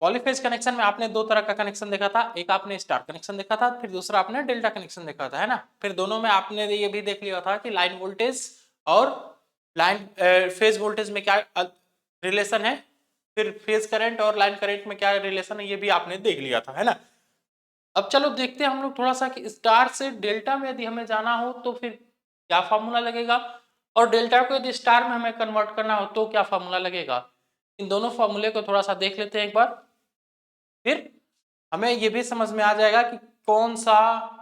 Polyphase connection में आपने दो तरह का कनेक्शन देखा था, एक आपने स्टार कनेक्शन देखा था, फिर दूसरा आपने डेल्टा कनेक्शन देखा था, है ना। फिर दोनों में आपने ये भी देख लिया था कि लाइन वोल्टेज और लाइन फेज वोल्टेज में क्या रिलेशन है, फिर फेज करंट और लाइन करंट में क्या रिलेशन है, ये भी आपने देख लिया था, है ना। अब चलो देखते हैं हम लोग थोड़ा सा कि स्टार से डेल्टा में यदि हमें जाना हो तो फिर क्या फॉर्मूला लगेगा, और डेल्टा को यदि स्टार में हमें कन्वर्ट करना हो तो क्या फॉर्मूला लगेगा। इन दोनों फॉर्मूले को थोड़ा सा देख लेते हैं एक बार, फिर हमें ये भी समझ में आ जाएगा कि कौन सा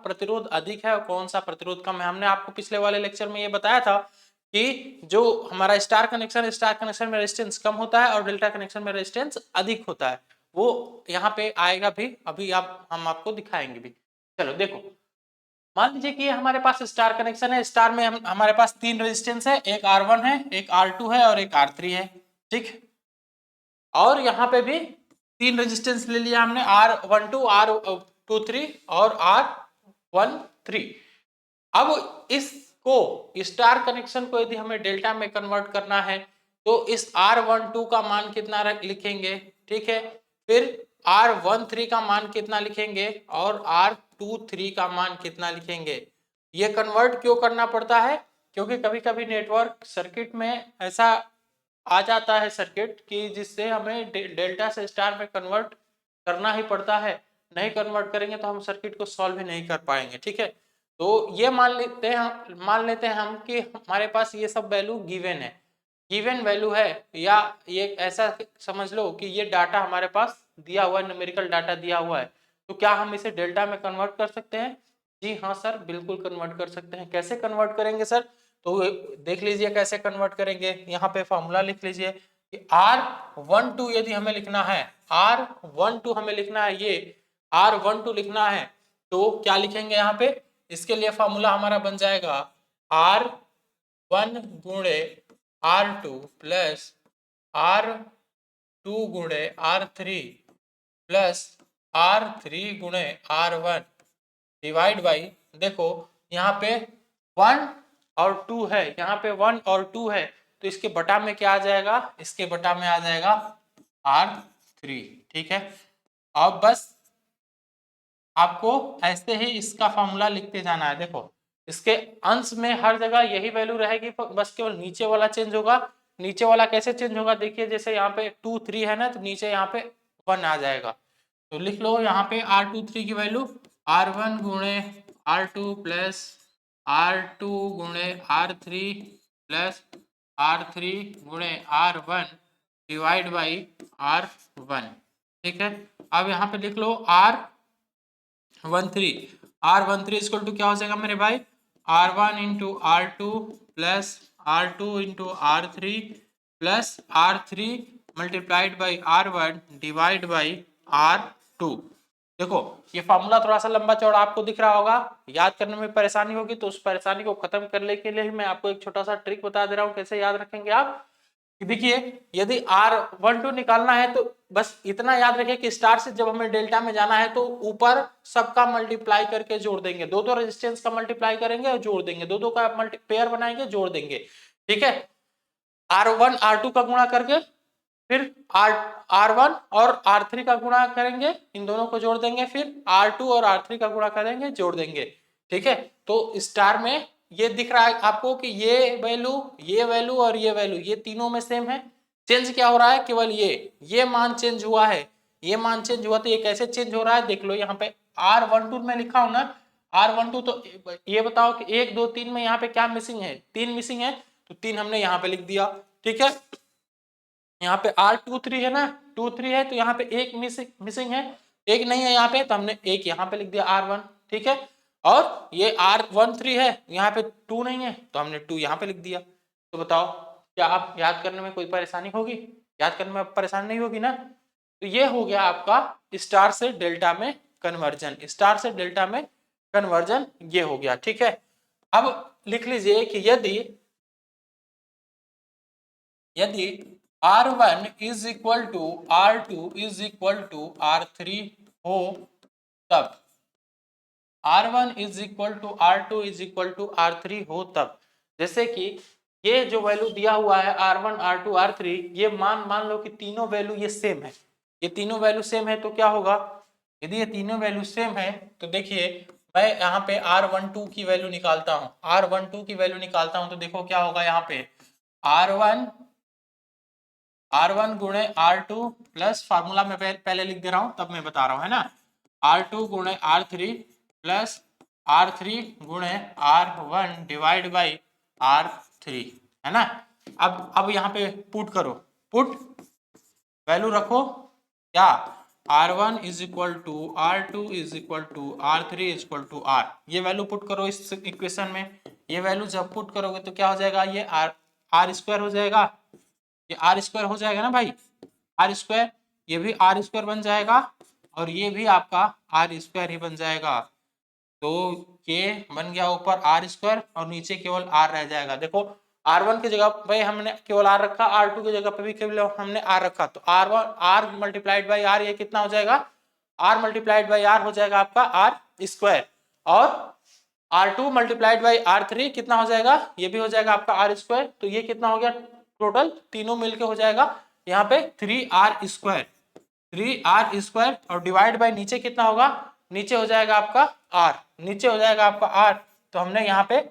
प्रतिरोध अधिक है और कौन सा प्रतिरोध कम है। हमने आपको पिछले वाले लेक्चर में ये बताया था कि जो हमारा स्टार कनेक्शन में रेजिस्टेंस कम होता है और डेल्टा कनेक्शन में रेजिस्टेंस अधिक होता है, वो यहाँ पे आएगा भी, अभी आप हम आपको दिखाएंगे भी। चलो देखो, मान लीजिए कि हमारे पास स्टार कनेक्शन है, स्टार में हमारे पास तीन रेजिस्टेंस है, एक R1 है, एक R2 है और एक R3 है, ठीक। और यहाँ पे भी तीन रेजिस्टेंस ले लिया हमने, R12, R23 और R13। अब इसको स्टार कनेक्शन को यदि हमें डेल्टा में कन्वर्ट करना है तो इस R12 का मान कितना लिखेंगे, ठीक है, फिर R13 का मान कितना लिखेंगे और R23 का मान कितना लिखेंगे। ये कन्वर्ट क्यों करना पड़ता है, क्योंकि कभी कभी नेटवर्क सर्किट में ऐसा आ जाता है सर्किट कि जिससे हमें डेल्टा से स्टार में कन्वर्ट करना ही पड़ता है, नहीं कन्वर्ट करेंगे तो हम सर्किट को सॉल्व ही नहीं कर पाएंगे, ठीक है। तो ये मान लेते हैं हम कि हमारे पास ये सब वैल्यू गिवन वैल्यू है, या ये ऐसा समझ लो कि ये डाटा हमारे पास दिया हुआ है, न्यूमेरिकल डाटा दिया हुआ है। तो क्या हम इसे डेल्टा में कन्वर्ट कर सकते हैं? जी हाँ सर, बिल्कुल कन्वर्ट कर सकते हैं। कैसे कन्वर्ट करेंगे सर? तो देख लीजिए कैसे कन्वर्ट करेंगे। यहाँ पे फॉर्मूला लिख लीजिए कि R12 यदि हमें लिखना है, R12 हमें लिखना है, ये R12 लिखना है तो क्या लिखेंगे यहाँ पे? इसके लिए फॉर्मूला हमारा बन जाएगा R1 गुणे R2 प्लस R2 गुणे R3 प्लस R3 गुणे R1 डिवाइड बाई, देखो यहाँ पे 1 और 2 है, यहाँ पे 1 और 2 है तो इसके बटा में क्या आ जाएगा? इसके बटा में आ जाएगा R3, ठीक है। अब बस आपको ऐसे ही इसका फॉर्मूला लिखते जाना है। देखो इसके अंश में हर जगह यही वैल्यू रहेगी, बस केवल नीचे वाला चेंज होगा। नीचे वाला कैसे चेंज होगा? देखिए जैसे यहाँ पे 2 3 है ना, तो नीचे यहाँ पे 1 आ जाएगा। तो लिख लो यहाँ पे R2 3 की वैल्यू R1 गुणे R2 प्लस R2 गुणे R3 प्लस R3 गुणे R1 डिवाइड बाई R1, ठीक है। अब यहाँ पे लिख लो R13 इक्वल टू क्या हो जाएगा मेरे भाई? R1 into R2 plus R2 into R3 plus R3 multiplied by R1 divide by R2। देखो ये फॉर्मूला थोड़ा सा लंबा चौड़ा आपको दिख रहा होगा, याद करने में परेशानी होगी, तो उस परेशानी को खत्म करने के लिए ही मैं आपको एक छोटा सा ट्रिक बता दे रहा हूँ कैसे याद रखेंगे आप। देखिए यदि R12 निकालना है तो बस इतना याद रखिए कि स्टार से जब हमें डेल्टा में जाना है तो ऊपर सबका मल्टीप्लाई करके जोड़ देंगे, दो दो रेजिस्टेंस का मल्टीप्लाई करेंगे और जोड़ देंगे, दो दो का पेयर बनाएंगे जोड़ देंगे, ठीक है। R1 R2 का गुणा करके फिर R1 और R3 का गुणा करेंगे, इन दोनों को जोड़ देंगे, फिर R2 और R3 का गुणा करेंगे जोड़ देंगे, ठीक है। तो स्टार में ये दिख रहा है आपको कि ये वैल्यू और ये वैल्यू ये तीनों में सेम है। चेंज क्या हो रहा है? केवल ये मान चेंज हुआ है, ये मान चेंज हुआ। तो ये कैसे चेंज हो रहा है देख लो, यहाँ पे R12 में लिखा हूं ना, R12, तो ये बताओ कि 1 2 3 में यहाँ पे क्या मिसिंग है? 3 मिसिंग है, तो 3 हमने यहाँ पे लिख दिया, ठीक है। यहाँ पे R23 है ना, 23 है तो यहाँ पे एक मिसिंग है, एक नहीं है यहाँ पे, तो हमने एक यहाँ पे लिख दिया R1, ठीक है। और ये R13 है, यहाँ पे 2 नहीं है तो हमने 2 यहाँ पे लिख दिया। तो बताओ क्या आप याद करने में कोई परेशानी होगी? याद करने में परेशानी नहीं होगी ना। तो ये हो गया आपका स्टार से डेल्टा में कन्वर्जन, स्टार से डेल्टा में कन्वर्जन ये हो गया, ठीक है। अब लिख लीजिए कि यदि R1 is equal to R2 is equal to R3 हो तब, R1 is equal to R2 is equal to R3 हो तब, जैसे कि ये जो वैल्यू दिया हुआ है R1 R2 R3, ये मान लो कि तीनों वैल्यू ये सेम है, ये तीनों वैल्यू सेम है तो क्या होगा, यदि ये तीनों वैल्यू सेम है तो देखिए मैं यहाँ पे R12 की वैल्यू निकालता हूँ, R12 की वैल्यू निकालता हूँ तो देखो क्या होगा यहाँ पे R1 गुणे R2 प्लस फार्मूला में पहले लिख दे रहा हूँ तब मैं बता रहा हूँ, है ना, R2 गुणे R3 प्लस R3 गुणे R1 डिवाइड बाई R3, है ना। अब यहाँ पे पुट करो, पुट वैल्यू रखो क्या, R1 is equal to R2 is equal to R3 is equal to R, ये वैल्यू पुट करो इस इक्वेशन में। ये वैल्यू जब पुट करोगे तो क्या हो जाएगा, ये आर स्क्वायर हो जाएगा, ये आर स्क्वायर हो जाएगा ना भाई, आर स्क्वायर, ये भी आर स्क्वायर बन जाएगा और ये भी आपका आर स्क्वायर ही बन जाएगा। तो ये बन गया ऊपर आर स्क्वायर और नीचे केवल आर रह जाएगा। देखो R1 की जगह पे हमने केवल आर रखा, R2 की जगह पे भी केवल हमने आर रखा, तो R1 are multiplied by are ये कितना हो जाएगा, आर मल्टीप्लाइड बाई आर हो जाएगा आपका आर स्क्वायर, और R2 मल्टीप्लाइड बाई R3 कितना हो जाएगा, ये भी हो जाएगा आपका आर स्क्वायर। तो ये कितना हो गया टोटल, तीनों मिलके हो जाएगा यहाँ पे 3R स्क्वायर, 3R स्क्वायर, और डिवाइड बाई नीचे कितना होगा, नीचे हो जाएगा आपका R, नीचे हो जाएगा आपका R, तो हमने यहाँ पे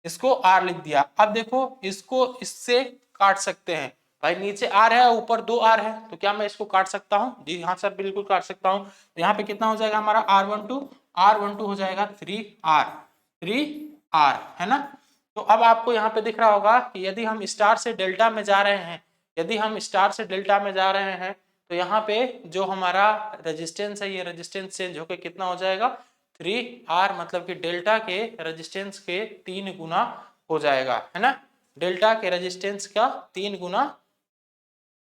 इसको R लिख दिया। अब देखो इसको इससे काट सकते हैं भाई, नीचे R है ऊपर 2R है, तो क्या मैं इसको काट सकता हूँ, जी हाँ सर बिल्कुल काट सकता हूँ। तो यहाँ पे कितना हो जाएगा हमारा R12 हो जाएगा 3R, है ना। तो अब आपको यहाँ पे दिख रहा होगा कि यदि हम स्टार से डेल्टा में जा रहे हैं, यदि हम स्टार से डेल्टा में जा रहे हैं तो यहाँ पे जो हमारा रेजिस्टेंस है ये रेजिस्टेंस चेंज होकर कितना हो जाएगा 3R, मतलब कि डेल्टा के रेजिस्टेंस के 3 गुना हो जाएगा, है ना, डेल्टा के रेजिस्टेंस का 3 गुना,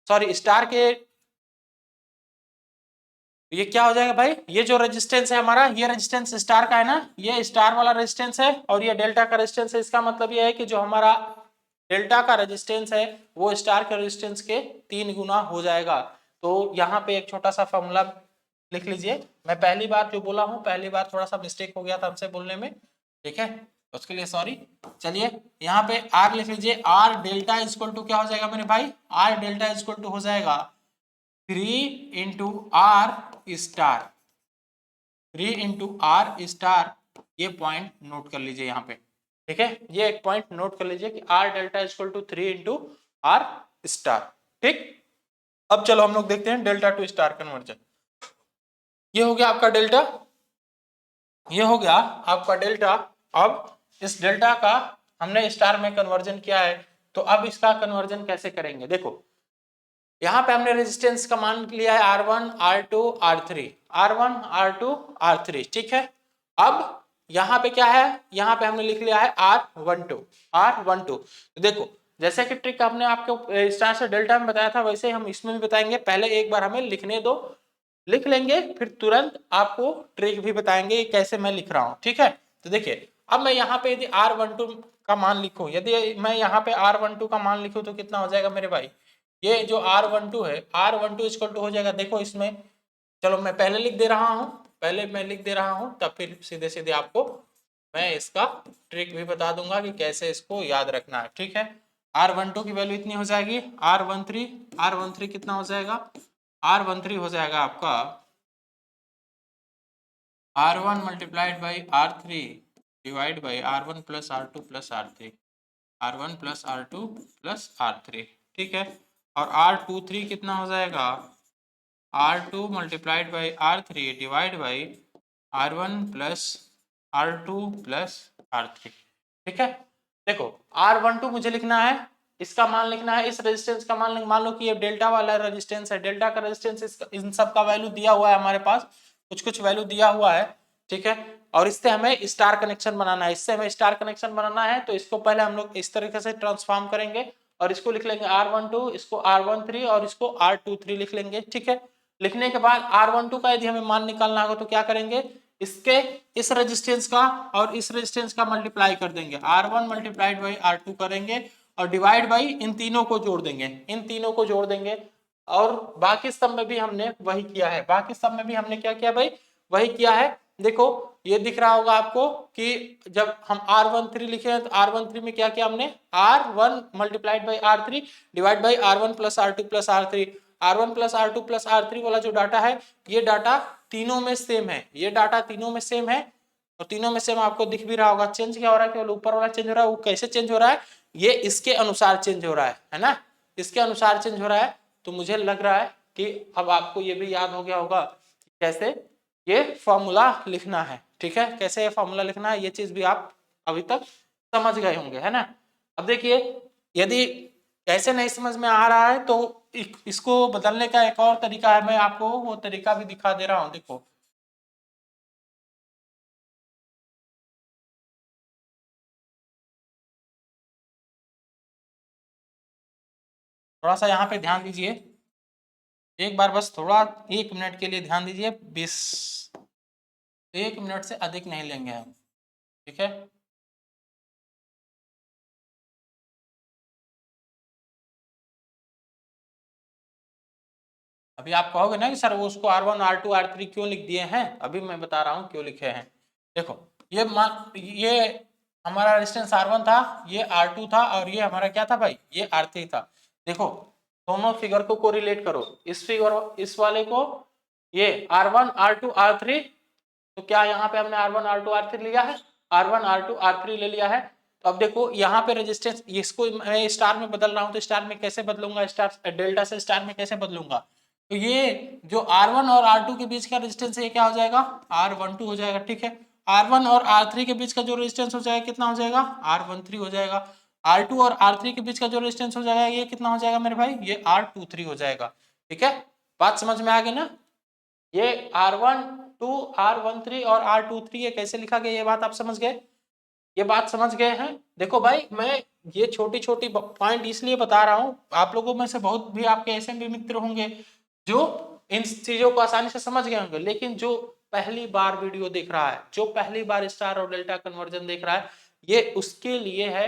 सॉरी स्टार के, ये क्या हो जाएगा भाई, ये जो रेजिस्टेंस है हमारा, ये रेजिस्टेंस स्टार का है ना, ये स्टार वाला रेजिस्टेंस है और ये डेल्टा का रेजिस्टेंस है। इसका मतलब ये है कि जो हमारा डेल्टा का रेजिस्टेंस है वो स्टार के रेजिस्टेंस के 3 गुना हो जाएगा। तो यहाँ पे एक छोटा सा फॉर्मूला लिख लीजिए, मैं पहली बार जो बोला हूँ, पहली बार थोड़ा सा मिस्टेक हो गया था हमसे बोलने में, ठीक है, उसके लिए सॉरी। चलिए यहाँ पे आर लिख लीजिए, आर डेल्टा इक्वल टू क्या हो जाएगा मेरे भाई, आर डेल्टा इक्वल टू हो जाएगा 3 into R star, 3 into R star, ये पॉइंट नोट कर लीजिए यहाँ पे, ठीक है, ये एक पॉइंट नोट कर लीजिए कि R delta equal to 3 into R star, ठीक। अब चलो हम लोग देखते हैं डेल्टा टू स्टार कन्वर्जन। ये हो गया आपका डेल्टा, ये हो गया आपका डेल्टा। अब इस डेल्टा का हमने स्टार में कन्वर्जन किया है, तो अब इसका कन्वर्जन कैसे करेंगे, देखो यहाँ पे हमने रेजिस्टेंस का मान लिया है R1 R2 R3, R1 R2 R3, ठीक है। अब यहाँ पे क्या है, यहाँ पे हमने लिख लिया है R12, तो देखो जैसे कि ट्रिक हमने आपको स्टार से डेल्टा में बताया था वैसे हम इसमें भी बताएंगे, पहले एक बार हमें लिखने दो, लिख लेंगे फिर तुरंत आपको ट्रिक भी बताएंगे कैसे मैं लिख रहा हूँ, ठीक है। तो देखिए अब मैं यहाँ पे यदि R12 का मान लिखूं, यदि मैं यहाँ पे R12 का मान लिखूं तो कितना हो जाएगा मेरे भाई, ये जो R12 है R12 इक्वल टू हो जाएगा, देखो इसमें, चलो मैं पहले लिख दे रहा हूँ, पहले मैं लिख दे रहा हूँ तब फिर सीधे सीधे आपको मैं इसका ट्रिक भी बता दूंगा कि कैसे इसको याद रखना है, ठीक है। R12 की वैल्यू इतनी हो जाएगी, R13 कितना हो जाएगा, R13 हो जाएगा आपका R1 multiplied by R3 divide by R1 plus R2 plus R3, R1 plus R2 plus R3, ठीक है। और R23 कितना हो जाएगा, R2 multiplied by R3 divide by R1 plus R2 plus R3, ठीक है। देखो R12 मुझे लिखना है, इसका मान लिखना है, इस रेजिस्टेंस का मान लो कि ये डेल्टा वाला रेजिस्टेंस है, डेल्टा का रेजिस्टेंस इन सब का वैल्यू दिया हुआ है हमारे पास, कुछ कुछ वैल्यू दिया हुआ है, ठीक है। और इससे हमें स्टार कनेक्शन बनाना है, इससे हमें स्टार कनेक्शन बनाना है, तो इसको पहले हम लोग इस तरीके से ट्रांसफॉर्म करेंगे और इसको लिख लेंगे R12, इसको R13 और इसको R23 लिख लेंगे, ठीक है। लिखने के बाद R12 का यदि हमें मान निकालना होगा तो क्या करेंगे, इसके इस रेजिस्टेंस का और इस रेजिस्टेंस का मल्टीप्लाई कर देंगे, R1 मल्टीप्लाइड बाई R2 करेंगे और डिवाइड बाई इन तीनों को जोड़ देंगे, इन तीनों को जोड़ देंगे। और बाकी सब में भी हमने वही किया है, बाकी सब में भी हमने क्या किया भाई, वही किया है। देखो ये दिख रहा होगा आपको कि जब हम R13 लिखे हैं तो R13 में क्या किया हमने, R1 multiplied by R3 divide by R1 plus R2 plus R3, R1 plus R2 plus R3 वाला जो डाटा है ये डाटा तीनों में सेम है, ये डाटा तीनों में सेम है और तीनों में सेम आपको दिख भी रहा होगा। चेंज क्या हो रहा है, केवल ऊपर वाला चेंज हो रहा है। वो कैसे चेंज हो रहा है, ये इसके अनुसार चेंज हो रहा है ना, इसके अनुसार चेंज हो रहा है। तो मुझे लग रहा है कि अब आपको ये भी याद हो गया होगा कैसे ये फॉर्मूला लिखना है। ठीक है, कैसे ये फॉर्मूला लिखना है ये चीज भी आप अभी तक समझ गए होंगे, है ना। अब देखिए यदि ऐसे नहीं समझ में आ रहा है तो इसको बदलने का एक और तरीका है, मैं आपको वो तरीका भी दिखा दे रहा हूं। देखो थोड़ा सा यहाँ पे ध्यान दीजिए, एक बार बस थोड़ा 1 मिनट के लिए ध्यान दीजिए। 1 मिनट से अधिक नहीं लेंगे हम, ठीक है। अभी आप कहोगे ना कि सर वो उसको R1 R2 R3 क्यों लिख दिए हैं, अभी मैं बता रहा हूँ क्यों लिखे हैं। देखो ये हमारा रेजिस्टेंस R1 था, ये R2 था और ये हमारा क्या था भाई, ये R3 था। देखो दोनों फिगर को कोरिलेट करो, इस फिगर इस वाले को ये R1 R2 R3, तो क्या यहाँ पे हमने R1 R2 R3 लिया है, R1 R2 R3 ले लिया है। तो अब देखो यहाँ पे रेजिस्टेंस, इसको मैं स्टार में बदल रहा हूँ तो स्टार में कैसे बदलूंगा, स्टार डेल्टा से स्टार में कैसे बदलूंगा। तो ये जो R1 और R2 के बीच का रेजिस्टेंस है ये क्या हो जाएगा, R12 हो जाएगा। ठीक है, R1 और R3 के बीच का जो रेजिस्टेंस हो जाएगा कितना हो जाएगा, R13 हो जाएगा। R2 और R3 के बीच का जो रेजिस्टेंस हो जाएगा ये कितना हो जाएगा मेरे भाई, ये R23 हो जाएगा। ठीक है, बात समझ में आ गई ना। ये R12 R13 और R23 ये कैसे लिखा गया, ये बात आप समझ गए, ये बात समझ गए हैं। देखो भाई मैं ये छोटी छोटी पॉइंट इसलिए बता रहा हूँ, आप लोगों में से बहुत भी आपके ऐसे भी मित्र होंगे जो इन चीजों को आसानी से समझ गए होंगे, लेकिन जो पहली बार वीडियो देख रहा है, जो पहली बार स्टार और डेल्टा कन्वर्जन देख रहा है, ये उसके लिए है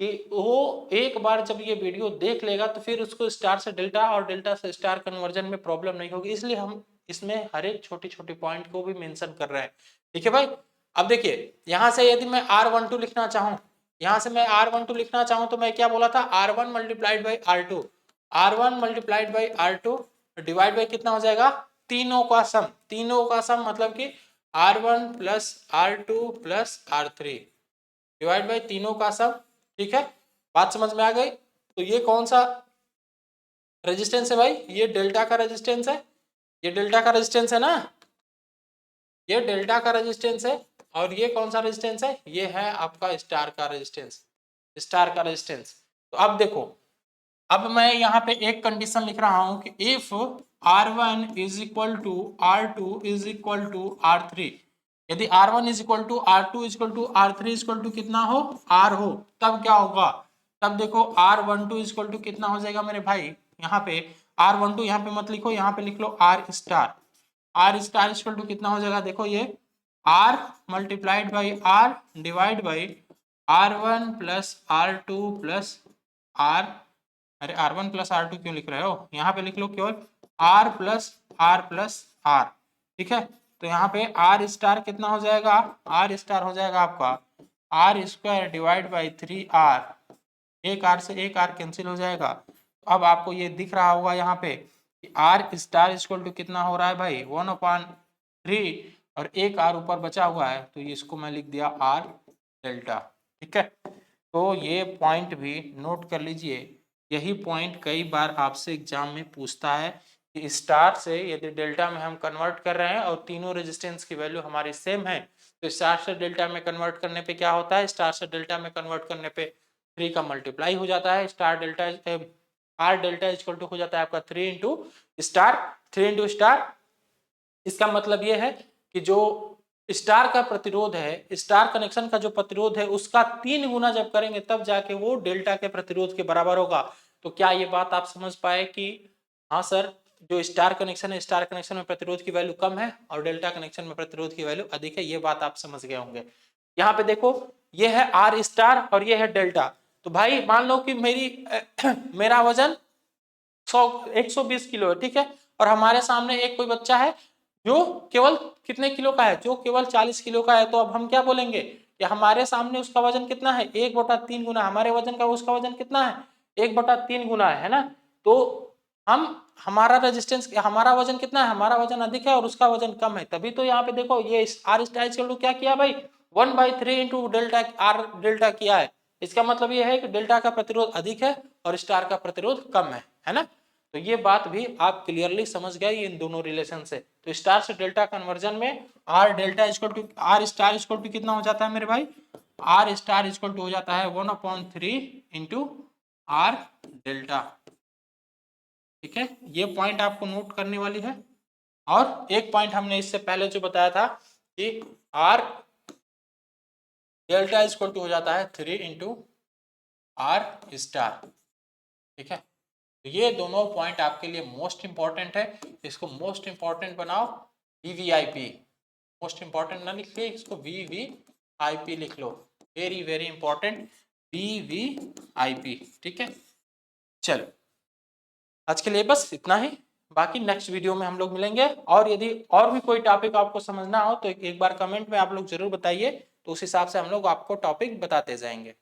कि वो एक बार जब ये वीडियो देख लेगा तो फिर उसको स्टार से डेल्टा और डेल्टा से स्टार कन्वर्जन में प्रॉब्लम नहीं होगी। इसलिए हम इसमें हर एक छोटी छोटी पॉइंट को भी मेंशन कर रहे हैं। ठीक है भाई, अब देखिए यहां से यदि मैं R12 लिखना चाहूं, यहां से मैं R12 लिखना चाहूं तो मैं क्या बोला था, R1 multiplied by R2, R1 multiplied by R2 divide by कितना हो जाएगा, तीनों का सम, तीनों का सम मतलब कि R1 plus R2 plus R3 divide by तीनों का सम। ठीक है, बात समझ में आ गई। तो ये कौन सा रेजिस्टेंस है भाई, ये डेल्टा का रेजिस्टेंस है, ये डेल्टा का रेजिस्टेंस है ना, ये डेल्टा का रेजिस्टेंस है। और ये कौन सा रेजिस्टेंस है, ये है आपका स्टार का रेजिस्टेंस, स्टार का रेजिस्टेंस। तो अब देखो, अब मैं यहाँ पे एक कंडीशन लिख रहा हूं कि if R1 is equal to R2 is equal to R3, यदि R1 is equal to R2 is equal to R3 is equal to कितना हो, R हो, तब क्या होगा, तब देखो R12 इज इक्वल टू कितना हो जाएगा मेरे भाई, यहाँ पे R12 यहाँ पे मत लिखो, यहाँ पे लिख लो R star, R star is equal to कितना हो जाएगा, देखो ये R multiplied by R divide by R1 plus R2 plus R, अरे R1 प्लस R2 क्यों लिख रहे हो, यहाँ पे लिख लो केवल R प्लस R। ठीक है, तो यहाँ पे R स्टार कितना हो जाएगा, R स्टार हो जाएगा आपका R square divide by 3R, एक R से एक R कैंसिल हो जाएगा। तो अब आपको ये दिख रहा होगा यहाँ पे R स्टार इक्वल टू कितना हो रहा है भाई, 1/3 और एक R ऊपर बचा हुआ है तो इसको मैं लिख दिया R डेल्टा। ठीक है, तो ये पॉइंट भी नोट कर लीजिए, यही पॉइंट कई बार आपसे एग्जाम में पूछता है कि स्टार से यदि डेल्टा में हम कन्वर्ट कर रहे हैं और तीनों रेजिस्टेंस की वैल्यू हमारी सेम है तो स्टार से डेल्टा में कन्वर्ट करने पे क्या होता है, स्टार से डेल्टा में कन्वर्ट करने पे 3 का मल्टीप्लाई हो जाता है, star delta R delta equal to हो जाता है आपका 3 इंटू स्टार, 3 इंटू स्टार। इसका मतलब ये है कि जो स्टार का प्रतिरोध है, स्टार कनेक्शन का जो प्रतिरोध है उसका 3 गुना जब करेंगे तब जाके वो डेल्टा के प्रतिरोध के बराबर होगा। तो क्या ये बात आप समझ पाए कि हाँ सर जो स्टार कनेक्शन है, स्टार कनेक्शन में प्रतिरोध की वैल्यू कम है और डेल्टा कनेक्शन में प्रतिरोध की वैल्यू अधिक है, ये बात आप समझ गए होंगे। यहाँ पे देखो ये है आर स्टार और ये है डेल्टा। तो भाई मान लो कि मेरा वजन 120 किलो है, ठीक है, और हमारे सामने एक कोई बच्चा है जो केवल कितने किलो का है, जो केवल 40 किलो का है। तो अब हम क्या बोलेंगे कि हमारे सामने उसका वजन कितना है, 1/3 गुना, हमारे वजन का उसका वजन कितना है, 1/3 गुना है ना। तो हम हमारा रेजिस्टेंस, हमारा वजन कितना है, हमारा वजन अधिक है और उसका वजन कम है, तभी तो यहाँ पे देखो ये आर स्टार इक्वल टू क्या किया भाई, 1/3 इंटू डेल्टा आर डेल्टा किया है। इसका मतलब ये है कि डेल्टा का प्रतिरोध अधिक है और स्टार का प्रतिरोध कम है ना। तो ये बात भी आप क्लियरली समझ गए इन दोनों रिलेशन से। तो स्टार से डेल्टा कन्वर्जन में R delta equal to R star equal to कितना हो जाता है मेरे भाई, आर स्टार इक्वल टू हो जाता है 1/3 इंटू आर डेल्टा। ठीक है, ये पॉइंट आपको नोट करने वाली है। और एक पॉइंट हमने इससे पहले जो बताया था कि आर डेल्टा इक्वल टू हो जाता है 3 इंटू आर स्टार। ठीक है, तो ये दोनों पॉइंट आपके लिए मोस्ट इंपॉर्टेंट है, इसको मोस्ट इंपॉर्टेंट बनाओ, वीवीआईपी मोस्ट इंपॉर्टेंट ना लिख के इसको वीवीआईपी लिख लो, वेरी वेरी इंपॉर्टेंट वीवीआईपी। ठीक है, चलो आज के लिए बस इतना ही, बाकी नेक्स्ट वीडियो में हम लोग मिलेंगे। और यदि और भी कोई टॉपिक आपको समझना हो तो एक बार कमेंट में आप लोग जरूर बताइए, तो उस हिसाब से हम लोग आपको टॉपिक बताते जाएंगे।